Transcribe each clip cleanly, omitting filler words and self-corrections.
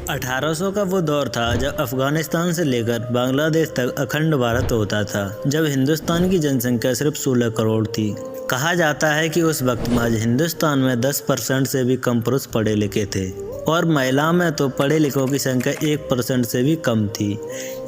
1800 का वो दौर था जब अफगानिस्तान से लेकर बांग्लादेश तक अखंड भारत होता था, जब हिंदुस्तान की जनसंख्या सिर्फ 16 करोड़ थी। कहा जाता है कि उस वक्त महज हिंदुस्तान में 10% से भी कम पुरुष पढ़े लिखे थे और महिलाओं में तो पढ़े लिखों की संख्या 1% से भी कम थी।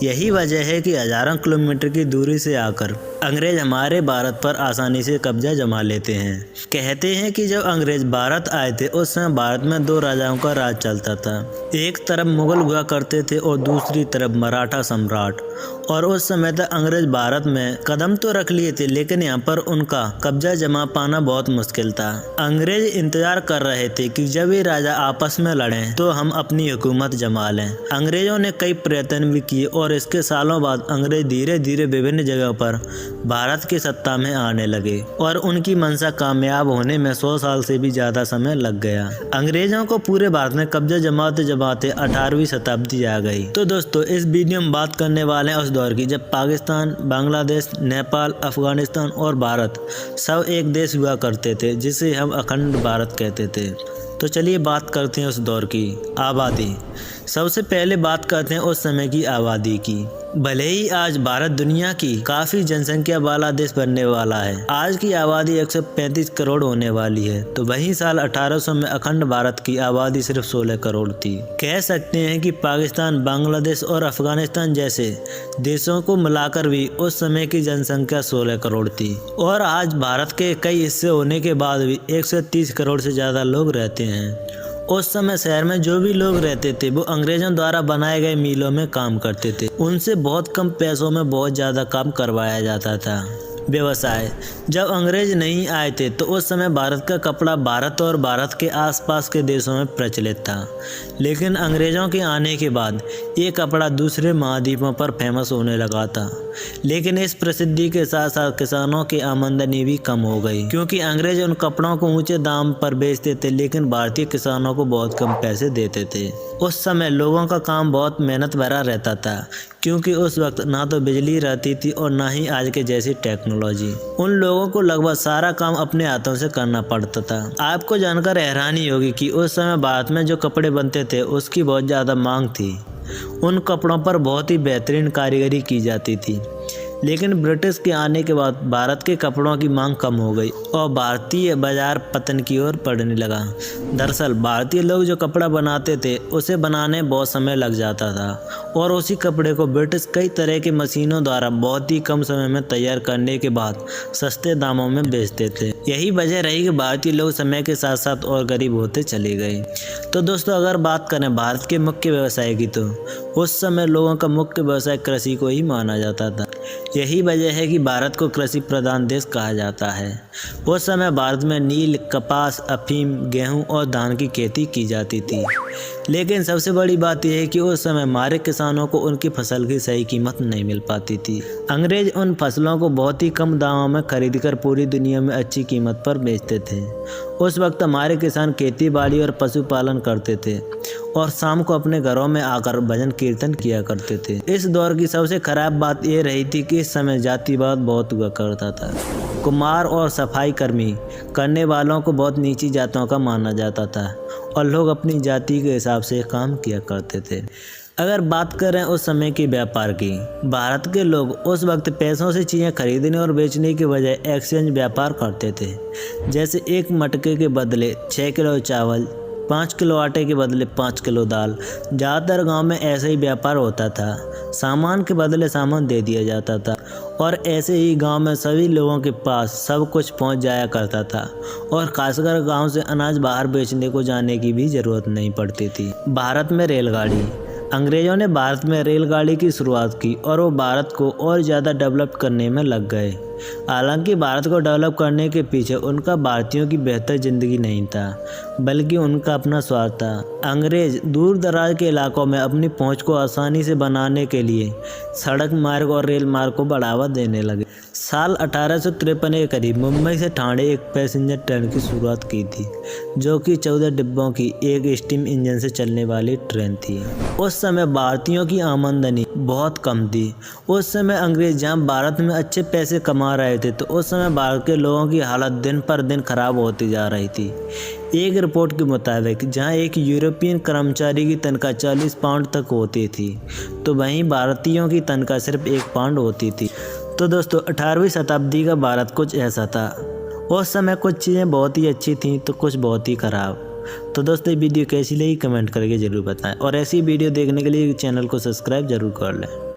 यही वजह है कि हजारों किलोमीटर की दूरी से आकर अंग्रेज हमारे भारत पर आसानी से कब्जा जमा लेते हैं। कहते हैं कि जब अंग्रेज भारत आए थे उस समय भारत में 2 राजाओं का राज चलता था। एक तरफ मुगल हुआ करते थे और दूसरी तरफ मराठा सम्राट। और उस समय तक अंग्रेज भारत में कदम तो रख लिए थे, लेकिन यहाँ पर उनका कब्जा जमा पाना बहुत मुश्किल था। अंग्रेज इंतजार कर रहे थे कि जब ये राजा आपस में लड़ें तो हम अपनी हुकूमत जमा लें। अंग्रेजों ने कई प्रयत्न भी किए और इसके सालों बाद अंग्रेज धीरे धीरे विभिन्न जगहों पर भारत की सत्ता में आने लगे और उनकी मंशा कामयाब होने में 100 साल से भी ज्यादा समय लग गया। अंग्रेजों को पूरे भारत में कब्जा जमाते जमाते 18वीं शताब्दी आ गई। तो दोस्तों, इस वीडियो में बात करने वाले हैं उस दौर की जब पाकिस्तान, बांग्लादेश, नेपाल, अफगानिस्तान और भारत सब एक देश हुआ करते थे, जिसे हम अखंड भारत कहते थे। तो चलिए बात करते हैं उस दौर की आबादी। सबसे पहले बात करते हैं उस समय की आबादी की। भले ही आज भारत दुनिया की काफी जनसंख्या वाला देश बनने वाला है, आज की आबादी 135 करोड़ होने वाली है, तो वहीं साल 1800 में अखंड भारत की आबादी सिर्फ 16 करोड़ थी। कह सकते हैं कि पाकिस्तान, बांग्लादेश और अफगानिस्तान जैसे देशों को मिलाकर भी उस समय की जनसंख्या 16 करोड़ थी और आज भारत के कई हिस्से होने के बाद भी 130 करोड़ से ज्यादा लोग रहते हैं। उस समय शहर में जो भी लोग रहते थे वो अंग्रेजों द्वारा बनाए गए मिलों में काम करते थे। उनसे बहुत कम पैसों में बहुत ज़्यादा काम करवाया जाता था। व्यवसाय। जब अंग्रेज नहीं आए थे तो उस समय भारत का कपड़ा भारत और भारत के आसपास के देशों में प्रचलित था, लेकिन अंग्रेजों के आने के बाद ये कपड़ा दूसरे महाद्वीपों पर फेमस होने लगा था। लेकिन इस प्रसिद्धि के साथ साथ किसानों की आमदनी भी कम हो गई, क्योंकि अंग्रेज उन कपड़ों को ऊंचे दाम पर बेचते थे लेकिन भारतीय किसानों को बहुत कम पैसे देते थे। उस समय लोगों का काम बहुत मेहनत भरा रहता था, क्योंकि उस वक्त ना तो बिजली रहती थी और ना ही आज के जैसी टेक्नोलॉजी। उन लोगों को लगभग सारा काम अपने हाथों से करना पड़ता था। आपको जानकर हैरानी होगी कि उस समय भारत में जो कपड़े बनते थे उसकी बहुत ज़्यादा मांग थी। उन कपड़ों पर बहुत ही बेहतरीन कारीगरी की जाती थी, लेकिन ब्रिटिश के आने के बाद भारत के कपड़ों की मांग कम हो गई और भारतीय बाजार पतन की ओर बढ़ने लगा। दरअसल भारतीय लोग जो कपड़ा बनाते थे उसे बनाने बहुत समय लग जाता था और उसी कपड़े को ब्रिटिश कई तरह की मशीनों द्वारा बहुत ही कम समय में तैयार करने के बाद सस्ते दामों में बेचते थे। यही वजह रही कि भारतीय लोग समय के साथ साथ और गरीब होते चले गए। तो दोस्तों, अगर बात करें भारत के मुख्य व्यवसाय की तो उस समय लोगों का मुख्य व्यवसाय कृषि को ही माना जाता था। यही वजह है कि भारत को कृषि प्रधान देश कहा जाता है। उस समय भारत में नील, कपास, अफीम, गेहूं और धान की खेती की जाती थी। लेकिन सबसे बड़ी बात यह है कि उस समय हमारे किसानों को उनकी फसल की सही कीमत नहीं मिल पाती थी। अंग्रेज उन फसलों को बहुत ही कम दामों में खरीदकर पूरी दुनिया में अच्छी कीमत पर बेचते थे। उस वक्त हमारे किसान खेती बाड़ी और पशुपालन करते थे और शाम को अपने घरों में आकर भजन कीर्तन किया करते थे। इस दौर की सबसे खराब बात यह रही थी कि इस समय जातिवाद बहुत हुआ करता था। कुम्हार और सफाई कर्मी करने वालों को बहुत नीची जातों का माना जाता था और लोग अपनी जाति के हिसाब से काम किया करते थे। अगर बात करें उस समय के व्यापार की, भारत के लोग उस वक्त पैसों से चीज़ें खरीदने और बेचने के बजाय एक्सचेंज व्यापार करते थे। जैसे एक मटके के बदले 6 किलो चावल, 5 किलो आटे के बदले 5 किलो दाल। ज़्यादातर गांव में ऐसा ही व्यापार होता था। सामान के बदले सामान दे दिया जाता था और ऐसे ही गांव में सभी लोगों के पास सब कुछ पहुंच जाया करता था और खासकर गांव से अनाज बाहर बेचने को जाने की भी ज़रूरत नहीं पड़ती थी। भारत में रेलगाड़ी। अंग्रेजों ने भारत में रेलगाड़ी की शुरुआत की और वो भारत को और ज़्यादा डेवलप करने में लग गए। हालांकि भारत को डेवलप करने के पीछे उनका भारतीयों की बेहतर ज़िंदगी नहीं था, बल्कि उनका अपना स्वार्थ था। अंग्रेज दूर दराज के इलाकों में अपनी पहुंच को आसानी से बनाने के लिए सड़क मार्ग और रेल मार्ग को बढ़ावा देने लगे। साल 1853 के करीब मुंबई से ठाणे एक पैसेंजर ट्रेन की शुरुआत की थी, जो कि 14 डिब्बों की एक स्टीम इंजन से चलने वाली ट्रेन थी। उस समय भारतीयों की आमदनी बहुत कम थी। उस समय अंग्रेज जहाँ भारत में अच्छे पैसे कमा रहे थे तो उस समय भारत के लोगों की हालत दिन पर दिन खराब होती जा रही थी। एक रिपोर्ट के मुताबिक जहां एक यूरोपियन कर्मचारी की तनख्वाह 40 पाउंड तक होती थी, तो वहीं भारतीयों की तनख्वाह सिर्फ 1 पाउंड होती थी। तो दोस्तों 18वीं शताब्दी का भारत कुछ ऐसा था। उस समय कुछ चीज़ें बहुत ही अच्छी थीं तो कुछ बहुत ही ख़राब। तो दोस्तों वीडियो कैसी लगी कमेंट करके ज़रूर बताएं और ऐसी वीडियो देखने के लिए चैनल को सब्सक्राइब ज़रूर कर लें।